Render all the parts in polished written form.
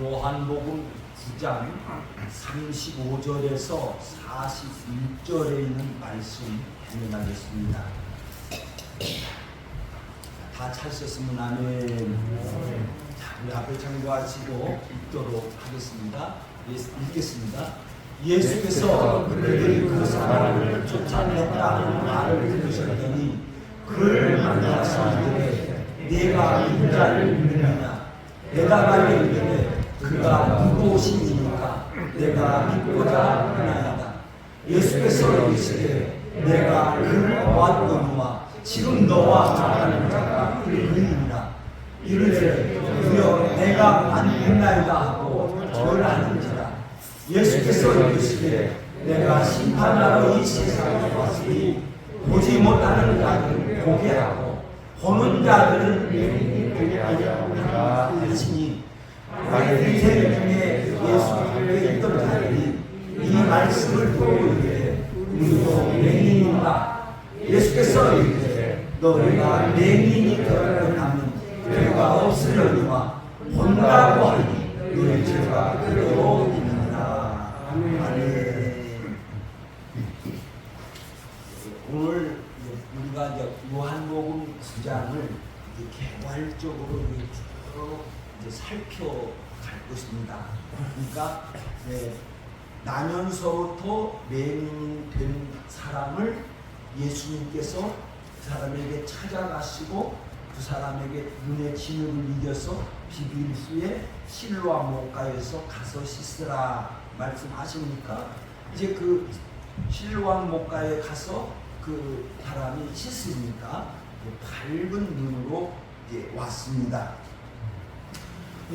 요한복음 9장 35절에서 41절에 있는 말씀 읽어나겠습니다. 다 찾으셨으면 아멘. 자, 우리 앞에 참고하시고 읽도록 하겠습니다. 읽겠습니다. 예수께서 그들이 그 사람을 쫓아냈다 하는 말을 들으셨더니 그를 만나서 이르되 네가 인자를 믿느냐? 대답하여 이르되 그가 누구시니까 내가 믿고자 하나이다. 예수께서 이르시되 내가 그를 보았거니와 지금 너와 말하는 자가 그이니라. 이르되 주여 내가 안 믿나이다 하고 절하는지라. 예수께서 이르시되 내가 심판하러 이 세상에 왔으니 보지 못하는 자들은 보게 하고 보는 자들은 영이 되게 하려 하시니 만일 세대 중에 예수 함께 있던 자들이 이 말씀을 보고 이르되 우리도 맹인인가? 예수께서 이르되 너희가 맹인이 되었다면 죄가 없으려니와 본다고 하니 너희 죄가 그대로 있느니라. 아멘. 오늘 우리가 이제 요한복음 9장을 개괄적으로 쭉 살펴갈 것입니다. 그러니까 나면서부터 맹인 된 사람을 예수님께서 그 사람에게 찾아가시고 그 사람에게 눈의 진흙을 이겨서 비빌수에 실로암 목가에서 가서 씻으라 말씀하시니까 이제 그 실로암 목가에 가서 그 사람이 씻으니까 밝은 눈으로 이제 왔습니다.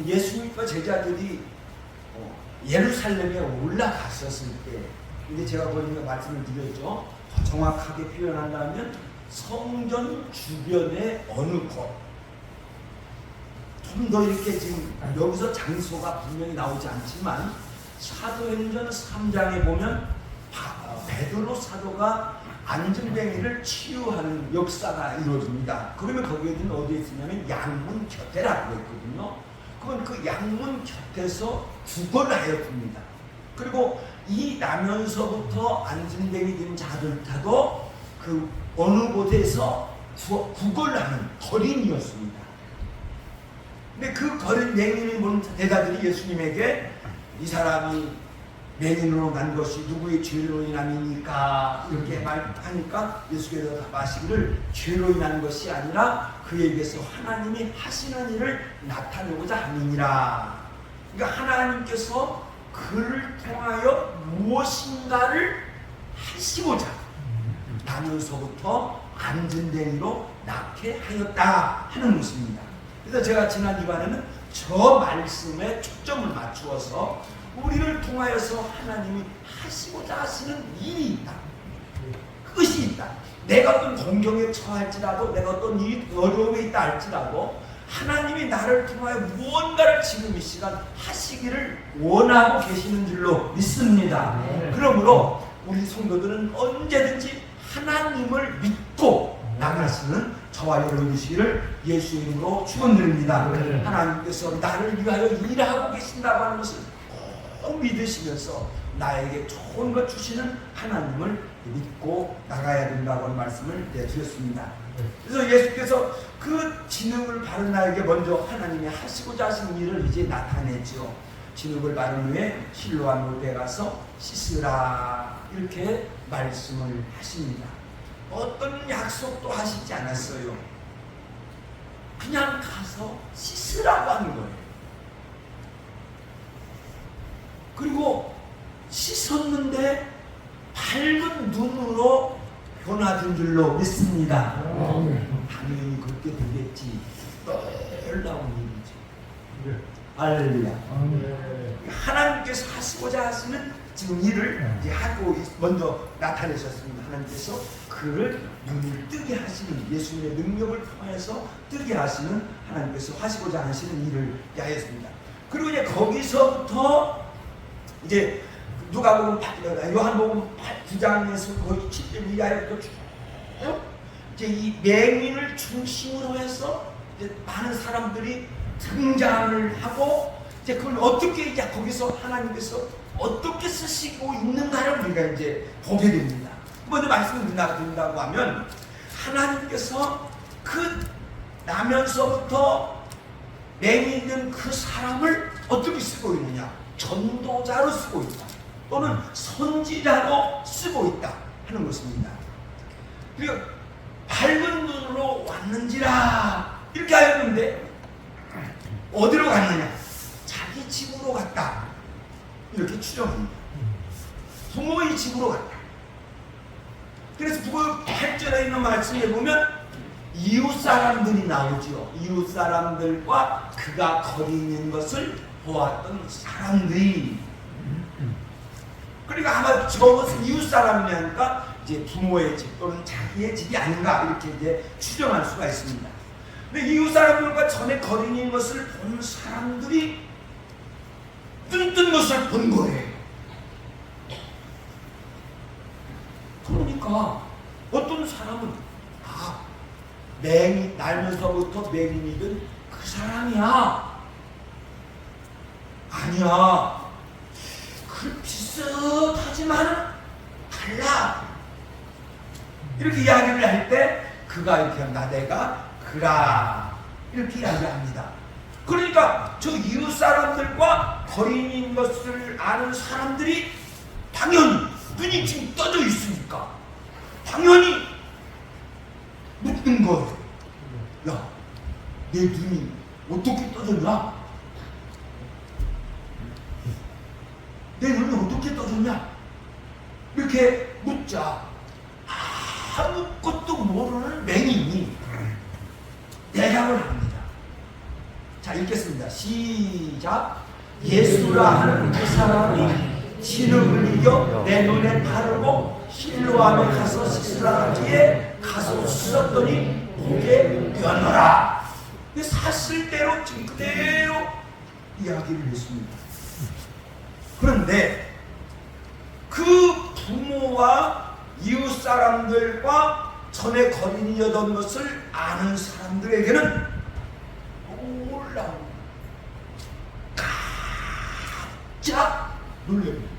예수님과 제자들이 예루살렘에 올라갔었을 때, 근데 제가 거기서 말씀을 드렸죠. 정확하게 표현한다면 성전 주변의 어느 곳, 좀 더 이렇게 지금 여기서 장소가 분명히 나오지 않지만 사도행전 3장에 보면 베드로 사도가 안전뱅이를 치유하는 역사가 이루어집니다. 그러면 거기에는 어디에 있으냐면 양문 곁에라고 했거든요. 그건 그 양문 곁에서 구걸하였습니다. 그리고 이 나면서부터 안전뱅이 된 자들도 그 어느 곳에서 구걸하는 거린이었습니다. 근데 그 거린 맹인을 본 대가들이 예수님에게 이 사람이 맹인으로 난 것이 누구의 죄로 인함이니까 이렇게 말하니까 예수께서 답하시기를 죄로 인한 것이 아니라 그에게서 하나님이 하시는 일을 나타내고자 함이니라. 그러니까 하나님께서 그를 통하여 무엇인가를 하시고자 나면서부터 안전뱅이로 낳게 하였다 하는 것입니다. 그래서 제가 지난 이반에는 저 말씀에 초점을 맞추어서 우리를 통하여서 하나님이 하시고자 하시는 일이 있다. 그것이 있다. 내가 어떤 공경에 처할지라도 내가 어떤 일이 어려움에 있다 할지라도 하나님이 나를 통하여 무언가를 지금 이 시간 하시기를 원하고 계시는 줄로 믿습니다. 그러므로 우리 성도들은 언제든지 하나님을 믿고 나가시는 저와 여러분이시기를 예수의 이름으로 축원드립니다. 하나님께서 나를 위하여 일하고 계신다고 하는 것을 꼭 믿으시면서 나에게 좋은 것 주시는 하나님을 믿고 나가야 된다고 하는 말씀을 드렸습니다. 그래서 예수께서 그 진흙을 바른 나에게 먼저 하나님이 하시고자 하시는 일을 이제 나타냈죠. 진흙을 바른 후에 실로암 물에 가서 씻으라 이렇게 말씀을 하십니다. 어떤 약속도 하시지 않았어요. 그냥 가서 씻으라고 하는 거예요. 그리고 씻었는데 밝은 눈으로 변화된 줄로 믿습니다. 당연히 그렇게 되겠지. 놀라운 일이죠. 할렐루야. 하나님께서 하시고자 하시는 지금 일을 이제 하고 먼저 나타내셨습니다. 하나님께서 그를 눈을 뜨게 하시는 예수님의 능력을 통해서 뜨게 하시는 하나님께서 하시고자 하시는 일을 하였습니다. 그리고 이제 거기서부터 이제 누가복음 요한복음 9장에서 거의 7절 이하부터 쭉 이제 이 맹인을 중심으로 해서 이제 많은 사람들이 등장을 하고 이제 그걸 어떻게 이제 거기서 하나님께서 어떻게 쓰시고 있는가를 우리가 이제 보게 됩니다. 먼저 말씀을 드린다고 하면 하나님께서 그 나면서부터 맹이 있는 그 사람을 어떻게 쓰고 있느냐? 전도자로 쓰고 있다. 또는 선지자로 쓰고 있다 하는 것입니다. 그리고 밝은 눈으로 왔는지라 이렇게 하였는데 어디로 갔느냐? 자기 집으로 갔다. 이렇게 추정합니다. 부모의 집으로 갔다. 그래서 북어 8절에 있는 말씀에 보면 이웃 사람들이 나오죠. 이웃 사람들과 그가 거리 있는 것을 보았던 사람들이. 그러니까 아마 저것은 이웃 사람이니까 이제 부모의 집 또는 자기의 집이 아닌가 이렇게 이제 추정할 수가 있습니다. 근데 이웃 사람들과 전에 거리 있는 것을 본 사람들이 눈 뜬 것을 본 거예요. 그러니까 어떤 사람은 맹이 날면서부터 맹인이든 그 사람이야. 아니야. 그 비슷하지만 달라. 이렇게 이야기를 할 때 그가 이렇게 한다. 내가 그라. 이렇게 이야기합니다. 그러니까 저 이웃 사람들과 거리인 것을 아는 사람들이 당연히 눈이 지금 떠져 있으니까 당연히 묻는 거예요. 야, 내 눈이 어떻게 떠졌냐? 내 눈이 어떻게 떠졌냐? 이렇게 묻자 아무것도 모르는 맹인이 대답을 합니다. 자, 읽겠습니다. 시작. 예수라 하는 그 사람이 진흙을 이겨 내 눈에 바르고 실로암에 가서 씻으라 하기에 가서 씻었더니 보게 되었노라. 사실대로 지금 그대로 이야기를 했습니다. 그런데 그 부모와 이웃 사람들과 전에 거린이었던 것을 아는 사람들에게는 놀라운 깜짝 놀랍니다.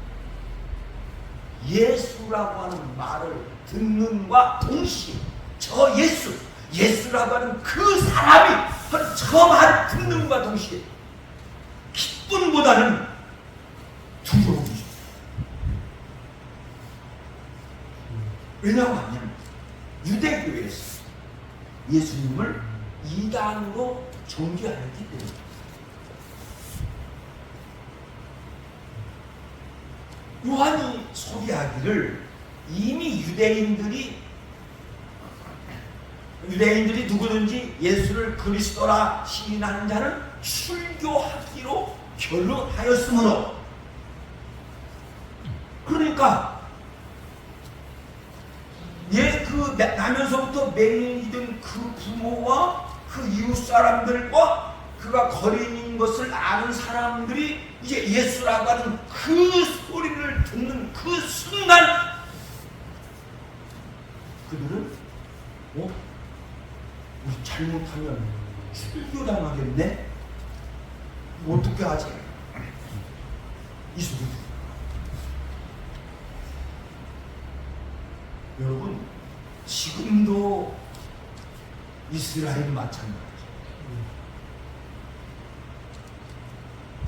예수라고 하는 말을 듣는과 동시에 저 예수라고 하는 그 사람이 저 말을 듣는과 동시에 기쁨보다는 두려움이죠. 왜냐하면 유대교에서 예수님을 이단으로 정죄하였기 때문에 요한이 소개하기를 이미 유대인들이 누구든지 예수를 그리스도라 시인하는 자는 출교하기로 결론하였으므로, 그러니까 그 나면서부터 맹인이던 그 부모와 그 이웃 사람들과 그가 거린인 것을 아는 사람들이 이제 예수라고 하는 그 소리를 듣는 그 순간 그들은 우리 잘못하면 출교당하겠네? 어떻게 하지? 이 소리. 여러분, 지금도 이스라엘은 마찬가지죠.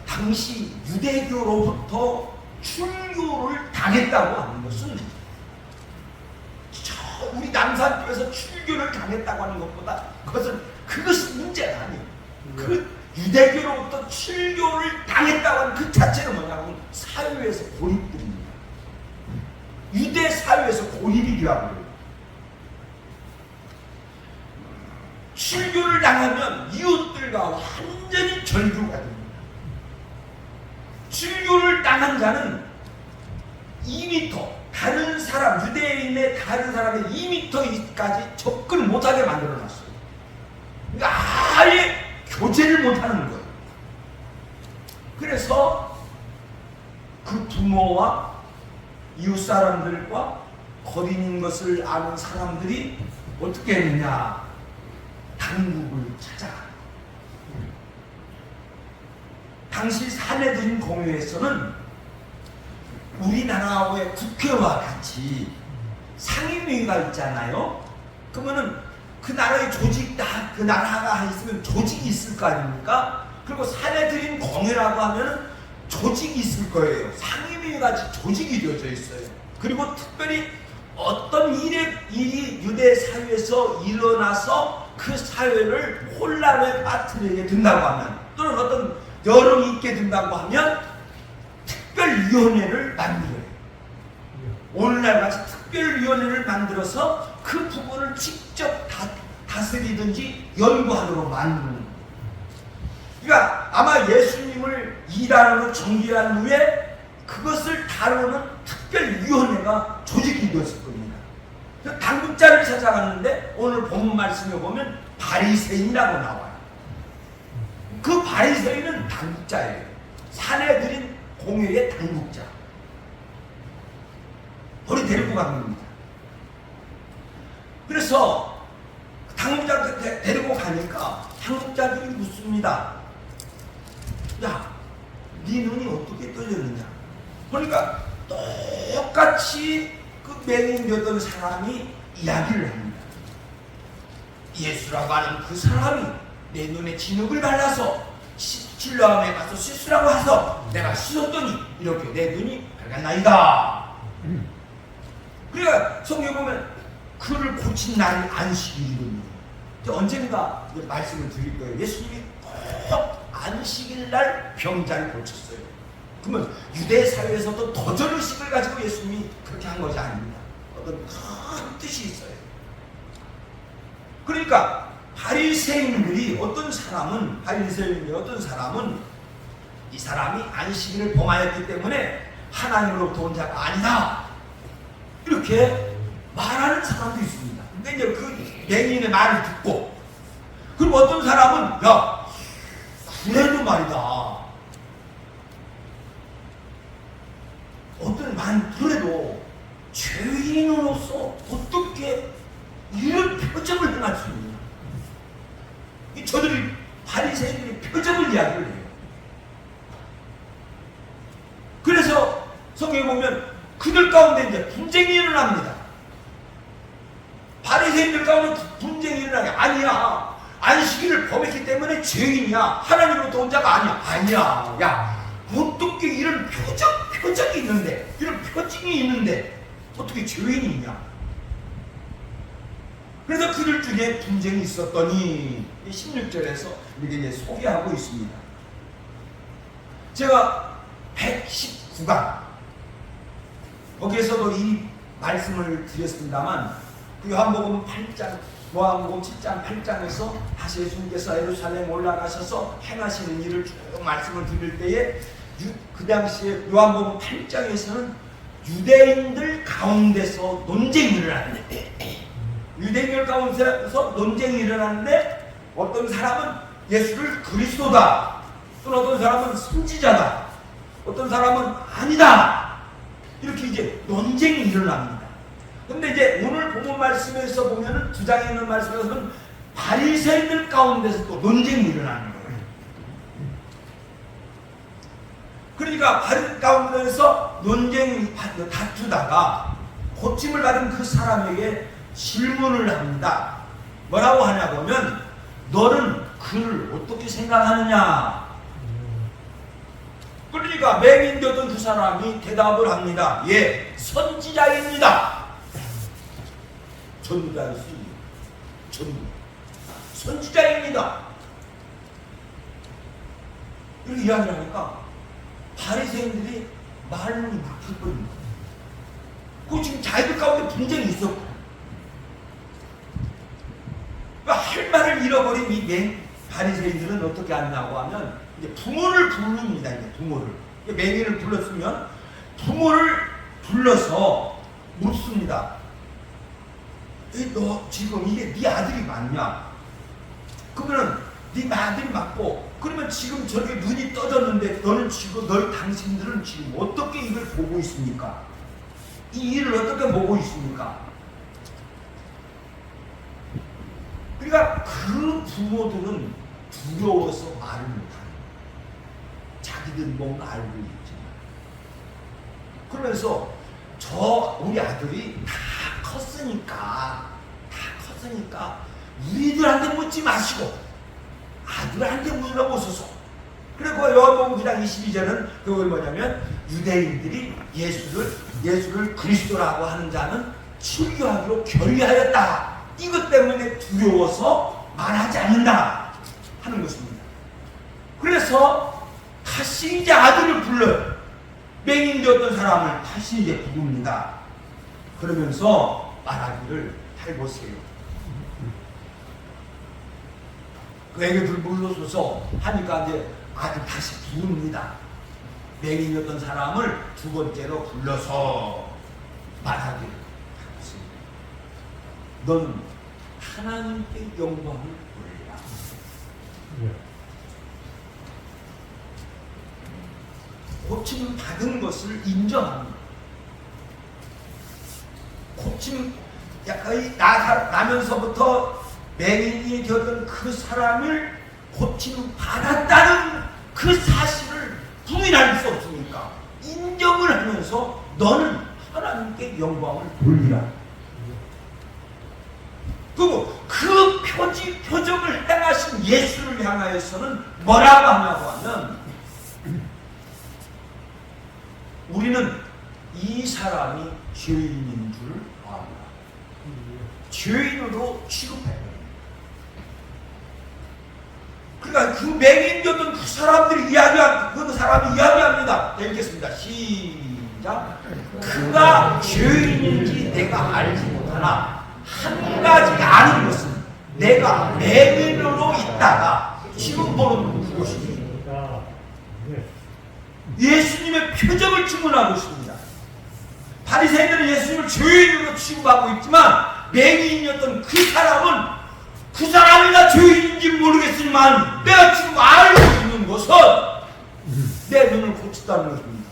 당시 유대교로부터 출교를 당했다고 하는 것은 우리 남산교에서 출교를 당했다고 하는 것보다 그것이 문제가 아니에요. 그 유대교로부터 출교를 당했다고 하는 그 자체는 뭐냐면 사회에서 고립들입니다. 유대 사회에서 고립이 되어버려요. 출교를 당하면 이웃들과 완전히 절교가 됩니다. 출교를 당한 자는 2m, 다른 사람, 유대인의 다른 사람의 2m까지 접근을 못하게 만들어놨어요. 그러니까 아예 교제를 못하는 거예요. 그래서 그 부모와 이웃 사람들과 거린인 것을 아는 사람들이 어떻게 했느냐? 당국을 찾아 당시 사내들인 공회에서는 우리나라의 국회와 같이 상임위가 있잖아요. 그러면은 그 나라의 조직, 그 나라가 있으면 조직이 있을 거 아닙니까? 그리고 사내들인 공회라고 하면은 조직이 있을 거예요. 상임위 같이 조직이 되어져 있어요. 그리고 특별히 어떤 일이 유대 사회에서 일어나서 그 사회를 혼란에 빠뜨리게 된다고 하면, 또는 어떤 여론이 있게 된다고 하면 특별위원회를 만들어요. 오늘날 같이 특별위원회를 만들어서 그 부분을 직접 다스리든지 연구하도록 만드는 거예요. 그러니까 아마 예수님을 이단으로 정죄한 후에 그것을 다루는 특별위원회가 조직이 되었을 겁니다. 당국자를 찾아갔는데 오늘 본문 말씀에 보면 바리새인이라고 나와요. 그 바리새인은 당국자예요. 사내들인 공회의 당국자. 우리 데리고 간 겁니다. 그래서 당국자 데리고 가니까 당국자들이 묻습니다. 야, 네 눈이 어떻게 떠졌느냐? 그러니까 똑같이 그 맹인되던 사람이 이야기를 합니다. 예수라고 하는 그 사람이 내 눈에 진흙을 발라서 실로암에 가서 씻으라고 해서 내가 씻었더니 이렇게 내 눈이 밝았나이다. 그러니까 성경에 보면 그를 고친 날이 안식일이거든요. 언젠가 말씀을 드릴 거예요. 예수님이 꼭 안식일 날 병자를 고쳤어요. 그러면 유대 사회에서도 도전 의식을 가지고 예수님이 그렇게 한 것이 아닙니다. 어떤 큰 뜻이 있어요. 그러니까 바리새인들이 어떤 사람은 이 사람이 안식일을 범하였기 때문에 하나님으로부터 온 자가 아니다, 이렇게 말하는 사람도 있습니다. 근데 이제 그 맹인의 말을 듣고, 그리고 어떤 사람은 야, 그래도 말이다, 그래도 죄인으로서 어떻게 이런 표정을 행할 수 있느냐. 저들이 바리새인들이 표정을 이야기를 해요. 그래서 성경에 보면 그들 가운데 이제 분쟁이 일어납니다. 바리새인들 가운데 분쟁이 일어나게, 아니야, 안식일을 범했기 때문에 죄인이야, 하나님으로부터 온 자가 아니야. 야, 어떻게 이런 표적이 있는데, 이런 표징이 있는데 어떻게 죄인이냐. 그래서 그들 중에 분쟁이 있었더니 16절에서 이렇게 이제 소개하고 있습니다. 제가 119강 거기에서도 이 말씀을 드렸습니다만, 그 요한복음 8장, 요한복음 7장 8장에서 다시 예수님께서 예루살렘 올라가셔서 행하시는 일을 쭉 말씀을 드릴 때에 그 당시에 요한복음 8장에서는 유대인들 가운데서 논쟁이 일어났는데, 유대인들 가운데서 논쟁이 일어났는데 어떤 사람은 예수를 그리스도다, 또는 어떤 사람은 선지자다, 어떤 사람은 아니다, 이렇게 이제 논쟁이 일어납니다. 근데 이제 오늘 본문 말씀에서 보면은 두 장에 있는 말씀에서는 바리새인들 가운데서 또 논쟁이 일어나는 거예요. 그러니까 바리새인 가운데서 논쟁이 다투다가 고침을 받은 그 사람에게 질문을 합니다. 뭐라고 하냐 보면, 너는 그를 어떻게 생각하느냐? 그러니까 맹인되던 두 사람이 대답을 합니다. 예, 선지자입니다. 전부자일 수 있어요. 선지자입니다. 이렇게 이야기를 하니까 바리새인들이 말문이 막힐 겁니다. 그 지금 자기들 가운데 분쟁이 있었고, 할 말을 잃어버린 이 바리새인들은 어떻게 하냐고 하면 이제 부모를 부릅니다. 이제 부모를, 맹인을 불렀으면 부모를 불러서 묻습니다. 너 지금 이게 네 아들이 맞냐? 그러면 네 아들이 맞고, 그러면 지금 저렇게 눈이 떠졌는데 너는 지금, 당신들은 지금 어떻게 이걸 보고 있습니까? 이 일을 어떻게 보고 있습니까? 그러니까 그 부모들은 두려워서 말을 못하는 거예요. 자기들 뭔가 알고 있잖아. 그러면서 우리 아들이 다 컸으니까 우리들한테 묻지 마시고 아들한테 물어보소서. 그리고 요한복음 9장 22절은 그걸 뭐냐면 유대인들이 예수를 그리스도라고 하는 자는 출교하기로 결의하였다. 이것 때문에 두려워서 말하지 않는다 하는 것입니다. 그래서 다시 이제 아들을 불러요. 맹인되었던 사람을 다시 이제 부릅니다. 그러면서 말하기를 해보세요. 그 애기들 불러줘서 하니까 이제 아들 다시 부릅니다. 맹인이었던 사람을 두 번째로 불러서 말하기를 해보세요. 너는 하나님께 영광을 돌리라. 고침 받은 것을 인정합니다. 고침 나면서부터 맹인이 되었던 그 사람을 고침 받았다는 그 사실을 부인할 수 없으니까 인정을 하면서 너는 하나님께 영광을 돌리라. 그리고 그 표적을 행하신 예수를 향하여서는 뭐라고 하냐고 하면 우리는 이 사람이 죄인인 줄 압니다. 죄인으로 취급해요. 그러니까 그 맹인이었던 그 사람이 이야기합니다. 읽겠습니다. 시작. 그가 죄인인지 내가 알지 못하나 한 가지 아는 것은 내가 맹인으로 있다가 지금 보는 그것이니 예수님의 표적을 증언하고 있습니다. 바리새인들은 예수님을 죄인으로 취급하고 있지만 맹인이었던 그 사람이 나 죄인인지 모르겠지만 내가 지금 알고 있는 것은 내 눈을 고쳤다는 것입니다.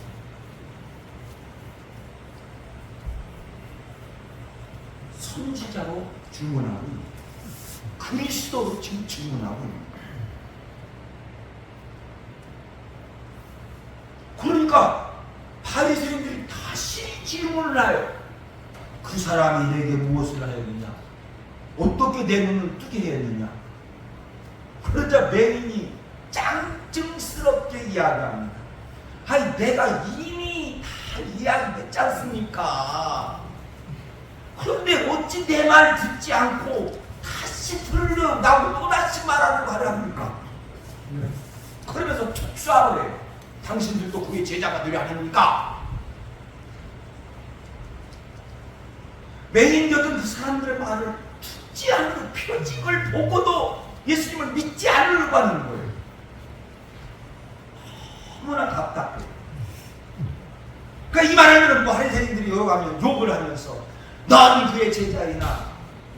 선지자로 증언하고 그리스도로 지금 증언하고 있습니다. 그러니까 바리새인들이 다시 질문을 해요. 그 사람이 내게 무엇을 하였느냐? 어떻게 내 눈을 뜨게 했느냐? 그러자 맹인이 짱증스럽게 이야기합니다. 아니 내가 이미 다 이야기했지 않습니까? 그런데 어찌 내 말 듣지 않고 다시 들으려고 또다시 말하려고 하랍니까? 그러면서 촉수하고 해요. 당신들도 그의 제자가 되려 하십니까? 맹인이었던 그 사람들의 말을 듣지 않는 표징을 보고도 예수님을 믿지 않으려고 하는 거예요. 너무나 답답해요. 그러니까 이 말을 바리새인들이 여가면 욕을 하면서 넌 그의 제자이나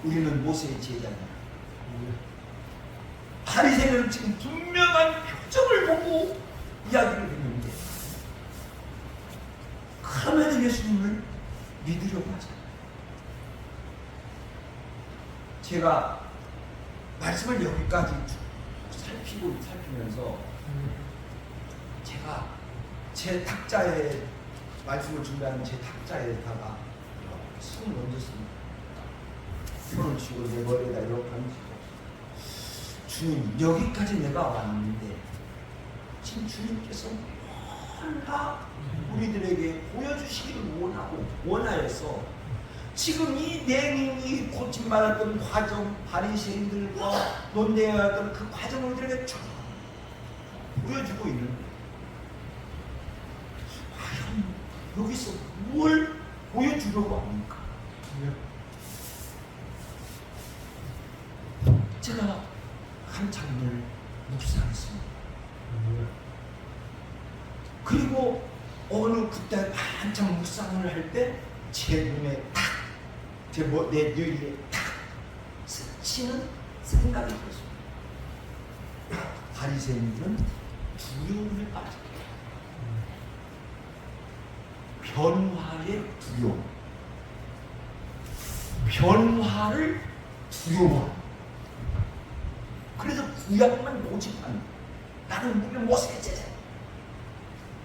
우리는 모세의 제자이나. 바리새인은 지금 분명한 표정을 보고 이야기를 했는데 그러면 예수님을 믿으려고 하잖아요. 제가 말씀을 여기까지 살피면서 제가 제 탁자에 말씀을 준비하는 제 탁자에다가 손을 얹었습니다. 손을 쥐고 내 머리에다 이렇게 얹고 주님 여기까지 내가 왔는데 지금 주님께서 뭔가 우리들에게 보여주시기를 원하여서 지금 이 맹인이 고침받았던 과정, 바리새인들과 논쟁하던 그 과정을 우리에게 쭉 보여주고 있는데 과연 여기서 뭘 보여주려고 합니까? 제가 한참을 묵상했습니다. 그리고 어느 그때 한참 묵상을 할 때 제 눈에 탁, 내 뇌리에 탁 스치는 생각이 들었습니다. 바리새인들은 두려움에 빠졌다. 변화의 두려움. 변화를 두려워한다. 그래서 구약만 모집하는 나는 우리 모세의 제자.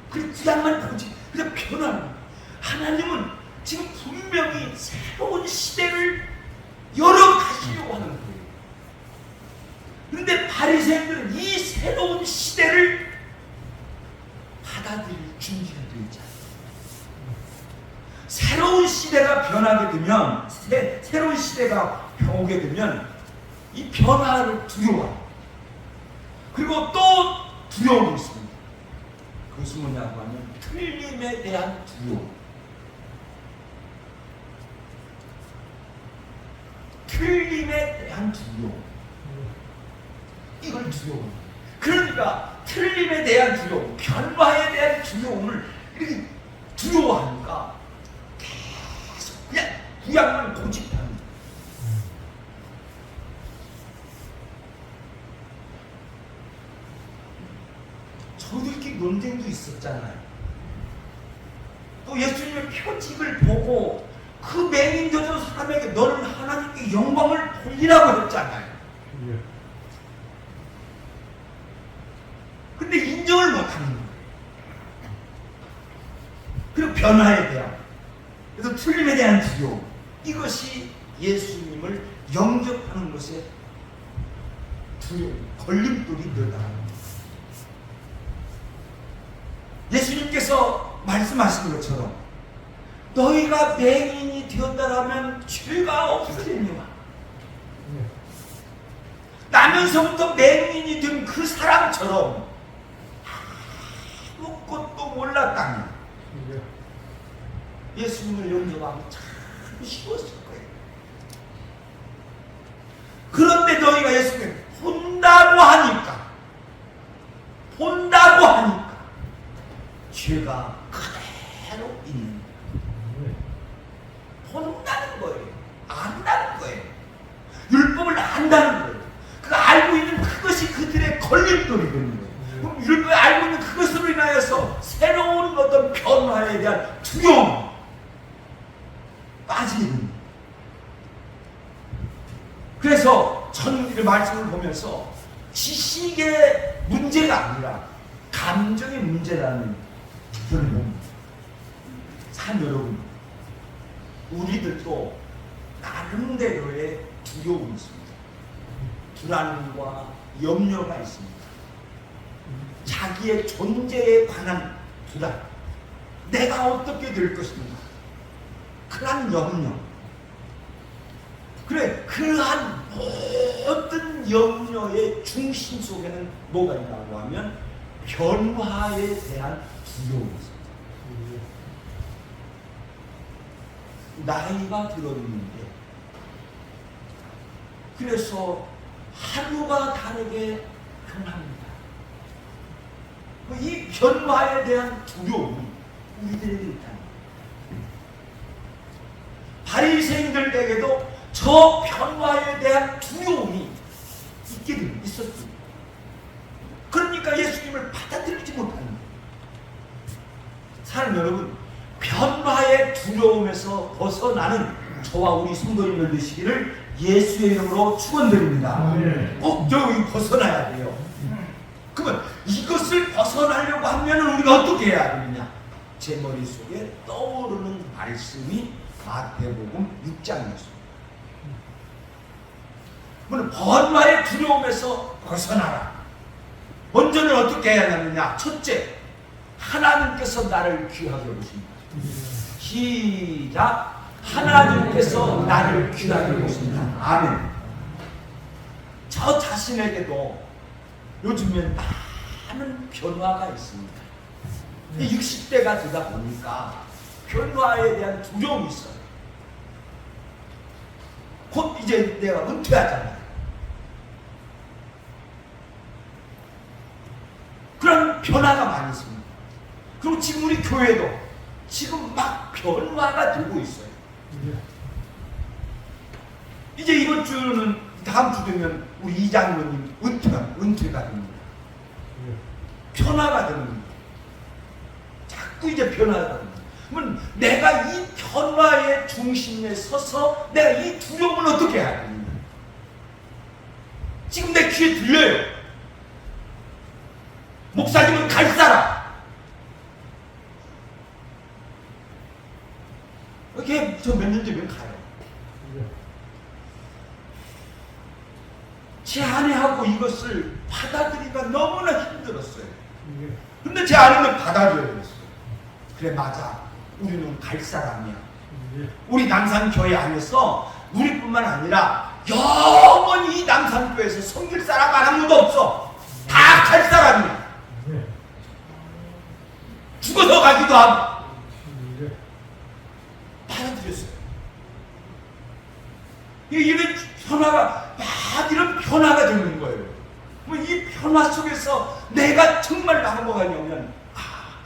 그 구약만 보지. 그냥 변하는 거예요. 하나님은 지금 분명히 새로운 시대를 열어가시려고 하는 거예요. 그런데 바리새인들은 이 새로운 시대를 받아들일 준비가 되어 있지 않아요. 새로운 시대가 변하게 되면, 새로운 시대가 오게 되면 이 변화를 두려워해요. 그리고 또 두려움이 있습니다. 그것은 뭐냐고 하면 틀림에 대한 두려움. 틀림에 대한 두려움. 이걸 두려워해요. 그러니까 틀림에 대한 두려움, 변화에 대한 두려움을 이렇게 두려워하니까 계속 그냥 구약만 고집하는 거예요. 저들끼리 논쟁도 있었잖아요. 또 예수님의 표직을 보고 그 맹인 젖은 사람에게 너는 하나님께 영광을 돌리라고 했잖아요. 근데 인정을 못하는 거예요. 그리고 변화에 대한, 그래서 틀림에 대한 두려움, 이것이 예수님을 영접하는 것에 두려움, 걸림돌이 되어나가는 거예요. 예수님께서 말씀하신 것처럼 너희가 맹인이 되었다라면 죄가 없으리니와, 나면서부터 맹인이 된 그 사람처럼 아무것도 몰랐다면 예수님을 영접하면 참 쉬웠을 거예요. 그런데 너희가 예수님을 본다고 하니까 죄가 그대로 있는 거예요. 본다는 거예요. 안다는 거예요. 율법을 안다는 거예요. 그 알고 있는 그것이 그들의 걸림돌이 되는 거예요. 그럼 율법을 알고 있는 그것으로 인하여서 새로운 어떤 변화에 대한 두려움 빠지는 거예요. 그래서 저는 이 말씀을 보면서 지식의 문제가 아니라 감정의 문제라는 저는 봅니다. 참 여러분, 우리들도 나름대로의 두려움이 있습니다. 불안과 염려가 있습니다. 자기의 존재에 관한 불안, 내가 어떻게 될 것인가, 그러한 염려. 그래, 그러한 모든 염려의 중심 속에는 뭐가 있다고 하면 변화에 대한 두려움이 있습니다. 나이가 들었는데, 그래서 하루가 다르게 변합니다. 이 변화에 대한 두려움이 우리들에게 있다는 거예요. 바리새인들에게도 저 변화에 대한 두려움이 있었습니다. 그러니까 예수님을 받아들이지 못하는 거예요. 사랑 여러분, 변화의 두려움에서 벗어나는 저와 우리 성도님들 되시기를 예수의 이름으로 축원드립니다. 꼭 여기 벗어나야 돼요. 그러면 이것을 벗어나려고 하면 우리가 어떻게 해야 되느냐? 제 머릿속에 떠오르는 말씀이 마태복음 6장이었습니다. 그러면 변화의 두려움에서 벗어나라. 먼저는 어떻게 해야 하느냐? 첫째, 하나님께서 나를 귀하게 보십니다. 시작. 하나님께서 나를 귀하게 보십니다. 아멘. 저 자신에게도 요즘엔 많은 변화가 있습니다. 60대가 되다 보니까 변화에 대한 두려움이 있어요. 곧 이제 내가 은퇴하잖아요. 그런 변화가 많이 있습니다. 그리고 지금 우리 교회도 지금 막 변화가 되고 있어요. 이제 이번 주는, 다음 주 되면 우리 이장로님 은퇴가 됩니다. 변화가 되는 겁니다. 자꾸 이제 변화가 됩니다. 그러면 내가 이 변화의 중심에 서서 내가 이 두려움을 어떻게 해야 되느냐? 지금 내 귀에 들려요. 목사님은 갈 사람. 이게 저 몇 년 뒤면 가요. 제 아내하고 이것을 받아들이기가 너무나 힘들었어요. 근데 제 아내는 받아줘야 됐어요. 그래, 맞아. 우리는 갈 사람이야. 우리 남산교회 안에서 우리뿐만 아니라 영원히 이 남산교회에서 섬길 사람 아무도 없어. 다 갈 사람이야. 죽어서 가기도 하고. 받아들였어요. 이런 변화가, 막 이런 변화가 되는 거예요. 이 변화 속에서 내가 정말 나는 뭐가 있냐면,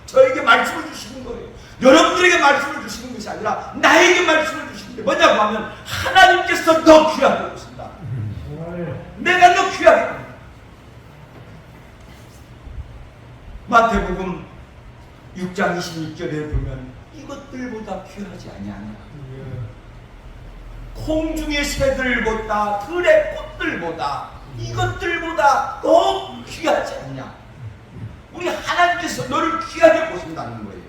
저에게 말씀을 주시는 거예요. 여러분들에게 말씀을 주시는 것이 아니라 나에게 말씀을 주시는 게 뭐냐고 하면, 하나님께서 너 귀하게 보신다. 내가 너 귀하게 봅니다. 마태복음 6장 26절에 보면 이것들보다 귀하지 아니하냐. 공중의 새들보다 들의 꽃들보다 이것들보다 더 귀하지 않냐. 우리 하나님께서 너를 귀하게 보신다는 거예요.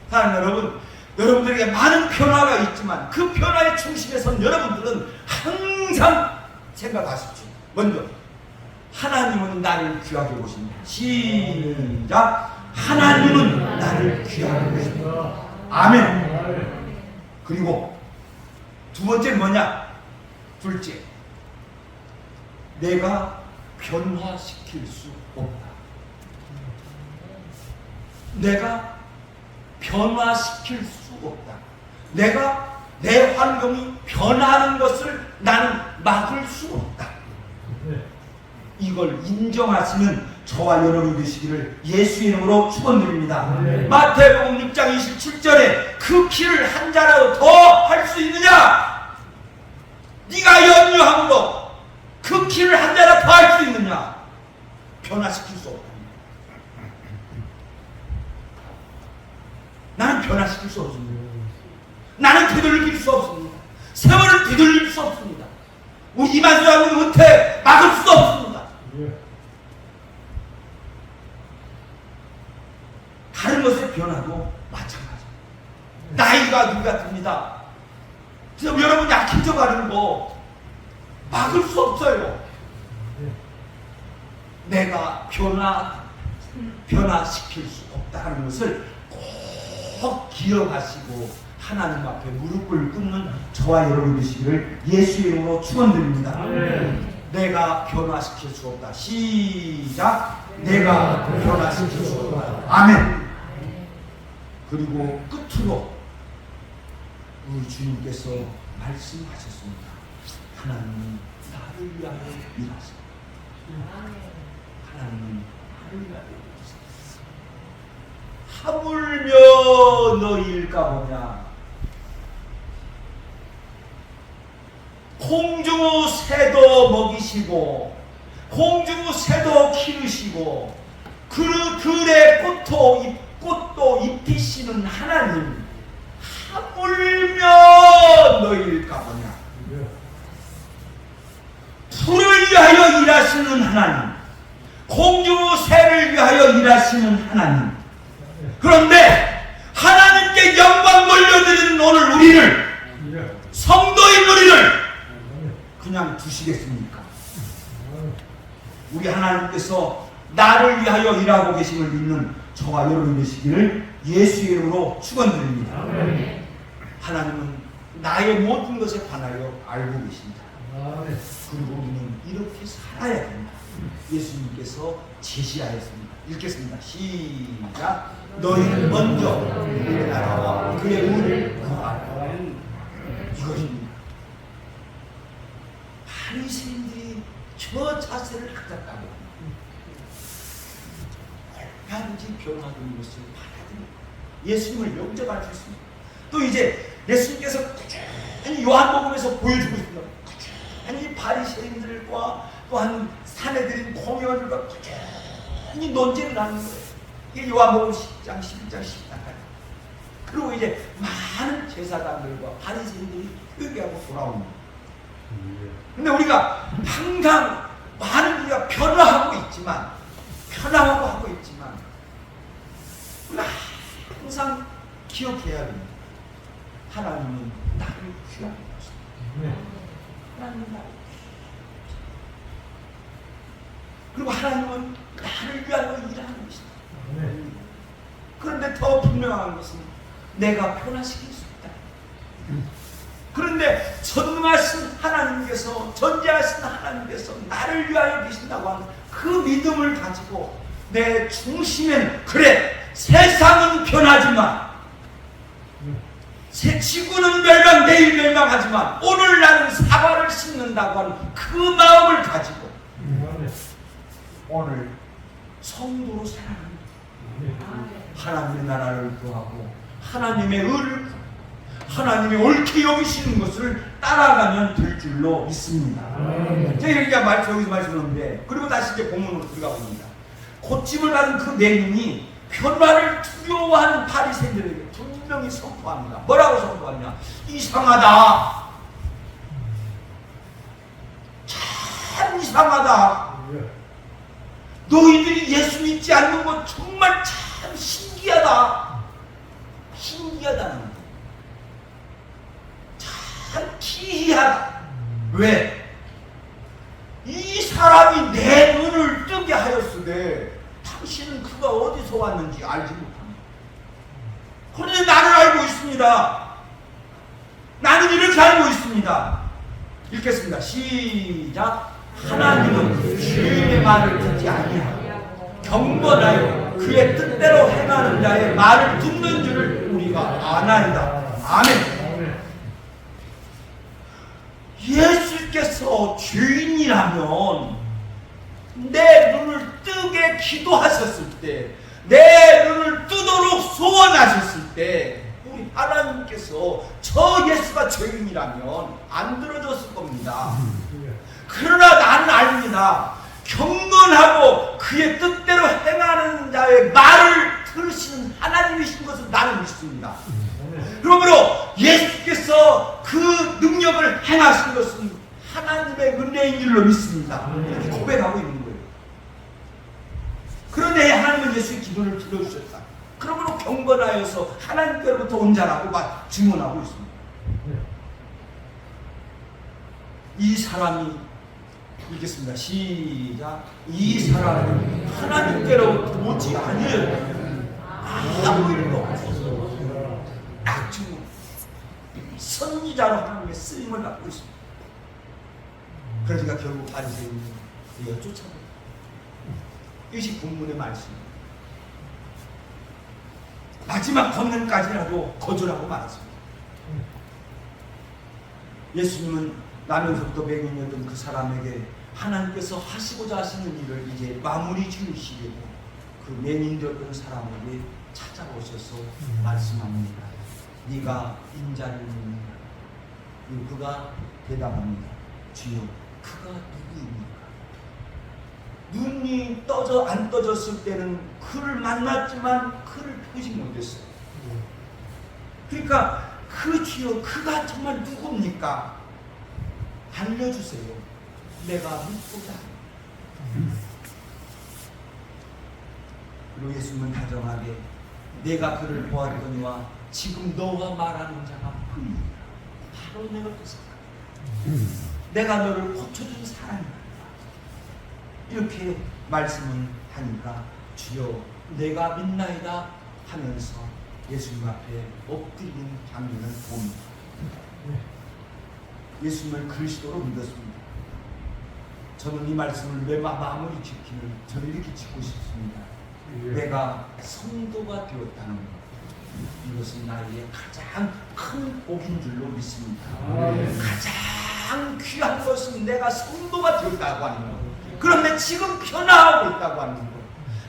사랑하는 여러분, 여러분들에게 많은 변화가 있지만 그 변화의 중심에선 여러분들은 항상 생각하십시오. 먼저 하나님은 나를 귀하게 보신다. 시작. 하나님은 나를 귀하게 보신다. 아멘. 그리고 두 번째는 뭐냐? 둘째, 내가 변화시킬 수 없다. 내가 변화시킬 수 없다. 내가 내 환경이 변하는 것을 나는 막을 수 없다. 이걸 인정하시는 저와 여러분이 되시기를 예수 이름으로 축원드립니다. 마태복음 6장 27절에 그 키를 한 자라도 더 할 수 있느냐? 네가 염려함으로 그 키를 한 자라도 더 할 수 있느냐? 변화시킬 수 없다. 나는 변화시킬 수 없습니다. 나는 되돌릴 수 없습니다. 세월을 되돌릴 수 없습니다. 우리 이만수하고는 못해 막을 수도 없습니다. 다른 것의 변화도 마찬가지. 나이가 누가 듭니다. 그래서 여러분 약해져 가는 거 막을 수 없어요. 내가 변화시킬 수 없다는 것을 꼭 기억하시고 하나님 앞에 무릎을 꿇는 저와 여러분 되시기를 예수 이름으로 축원드립니다. 내가 변화시킬 수 없다. 시작. 내가 변화시킬 수 없다. 아멘. 그리고 끝으로 우리 주님께서 말씀하셨습니다. 하나님은 나를 위하여 일하십니다. 하나님은 나를 위하여 일하십니다. 하물며 너희일까 보냐. 공중 새도 먹이시고 공중 새도 키우시고 그 들의 꽃도 입히시는 하나님, 하물며 너희일까 보냐. 풀을 위하여 일하시는 하나님, 공중 새를 위하여 일하시는 하나님. 그런데 하나님께 영광 돌려드리는 오늘 우리를, 성도인 우리를 그냥 두시겠습니까? 우리 하나님께서 나를 위하여 일하고 계심을 믿는 저와 여러분 되시기를 예수 이름으로 축원드립니다. 하나님은 나의 모든 것에 관하여 알고 계십니다. 그리고 우리는 이렇게 살아야 된다. 예수님께서 제시하였습니다. 읽겠습니다. 시작. 너희는 먼저 그의 나라와 그의 의를 구하라. 이것입니다. 바리새인들이 저 자세를 갖다가 얼마든지 변화되는 것을 받아들입니다. 예수님을 영접할 수 있습니다. 또 이제 예수님께서 꾸준히 요한복음에서 보여주고 있습니다. 꾸준히 바리새인들과 또한 사내들인 공회원들과 꾸준히 논쟁을 하는 거예요. 이게 요한복음 10장, 11장, 12장까지. 그리고 이제 많은 제사장들과 바리새인들이 회개하고 돌아옵니다. 근데 우리가 항상 많은 우리가 변화하고 있지만 우리가 항상 기억해야 됩니다. 하나님은 나를 귀하게 하십니다. 하나님은 나를 그리고 하나님은 나를 위하여 일하는 것이다. 그런데 더 분명한 것은 내가 변화시킬 수 있다. 그런데 전능하신 하나님께서, 전지하신 하나님께서 나를 위하여 계신다고 하는 그 믿음을 가지고 내 중심에는, 그래, 세상은 변하지만, 지구는 멸망, 내일 멸망하지만 오늘 나는 사과를 심는다고 하는 그 마음을 가지고 오늘 성도로 살아갑니다. 하나님의 나라를 구하고 하나님의 의를 구하고 하나님의 옳게 여기시는 것을 따라가면 될 줄로 믿습니다. 제가 이렇게 여기서 말씀하는데, 그리고 다시 이제 본문으로 들어가 봅니다. 고침을 받은 그 맹인이 변화를 두려워하는 바리새인들에게 분명히 선포합니다. 뭐라고 선포하냐? 이상하다. 참 이상하다. 너희들이 예수 믿지 않는 것 정말 참 신기하다. 신기하다는 것. 참 기이하다. 왜? 이 사람이 내 눈을 뜨게 하였으되 당신은 그가 어디서 왔는지 알지 못합니다. 그런데 나는 알고 있습니다. 나는 이렇게 알고 있습니다. 읽겠습니다. 시작. 하나님은 주인의 말을 듣지 아니하고 경건하여 그의 뜻대로 행하는 자의 말을 듣는 줄을 우리가 아나이다. 아멘. 예수께서 주인이라면 내 눈을 뜨게 기도하셨을 때, 내 눈을 뜨도록 소원하셨을 때, 우리 하나님께서 저 예수가 주인이라면 안 들어줬을 겁니다. 그러나 나는 압니다. 경건하고 그의 뜻대로 행하는 자의 말을 들으시는 하나님이신 것을 나는 믿습니다. 그러므로 예수께서 그 능력을 행하신 것은 하나님의 은혜인 줄로 믿습니다. 이렇게 고백하고 있는 거예요. 그런데 하나님은 예수의 기도를 들어주셨다. 그러므로 경건하여서 하나님께로부터 온 자라고 증언하고 있습니다. 이 사람이, 읽겠습니다. 시작. 이 사람은 하나님께로부터 오지 아니하였다면 아무 일도 없어요. 낙중은 선지자로 하나님의 쓰임을 받고 있습니다. 그러니까 결국 바리새인이 쫓아버립니다. 이것이 본문의 말씀입니다. 마지막 권능까지라도 거절하고 말았습니다. 예수님은 나면서부터 맹인이었던 그 사람에게 하나님께서 하시고자 하시는 일을 이제 마무리 지으시려고 그 맹인되었던 사람에게 찾아오셔서 말씀합니다. 네가 인자를 믿는가? 그가 대답합니다. 주여, 그가 누구입니까? 눈이 안 떠졌을 때는 그를 만났지만 그를 보지 못했어요. 그러니까 그 주여, 그가 정말 누굽니까? 알려주세요. 내가 믿고자. 그리고 예수님은 다정하게 내가 그를 보았더니와 지금 너와 말하는 자가 그이다. 바로 내가 그 사람. 내가 너를 고쳐준 사람이다. 이렇게 말씀을 하니까 주여 내가 믿나이다 하면서 예수님 앞에 엎드리는 장면을 봅니다. 예수님을 그리스도로 믿었습니다. 저는 이 말씀을 왜 마무리 짓기를 저는 이렇게 짓고 싶습니다. 내가 성도가 되었다는 것, 이것은 나에게 가장 큰 복인 줄로 믿습니다. 가장 귀한 것은 내가 성도가 되었다고 하는 것. 그런데 지금 변화하고 있다고 하는 것,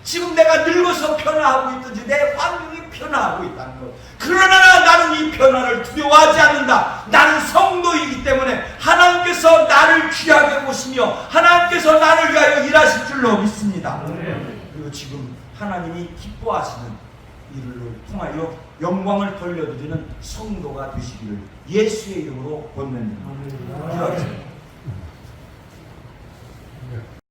지금 내가 늙어서 변화하고 있든지 내 환경이 변화하고 있다는 것. 그러나 나는 이 변화를 두려워하지 않는다. 나는 성도이기 때문에 하나님께서 나를 귀하게 보시며 하나님께서 나를 위하여 일하실 줄로 믿습니다. 그리고 지금 하나님이 기뻐하시는 일을 통하여 영광을 돌려드리는 성도가 되시기를 예수의 이름으로 권면합니다.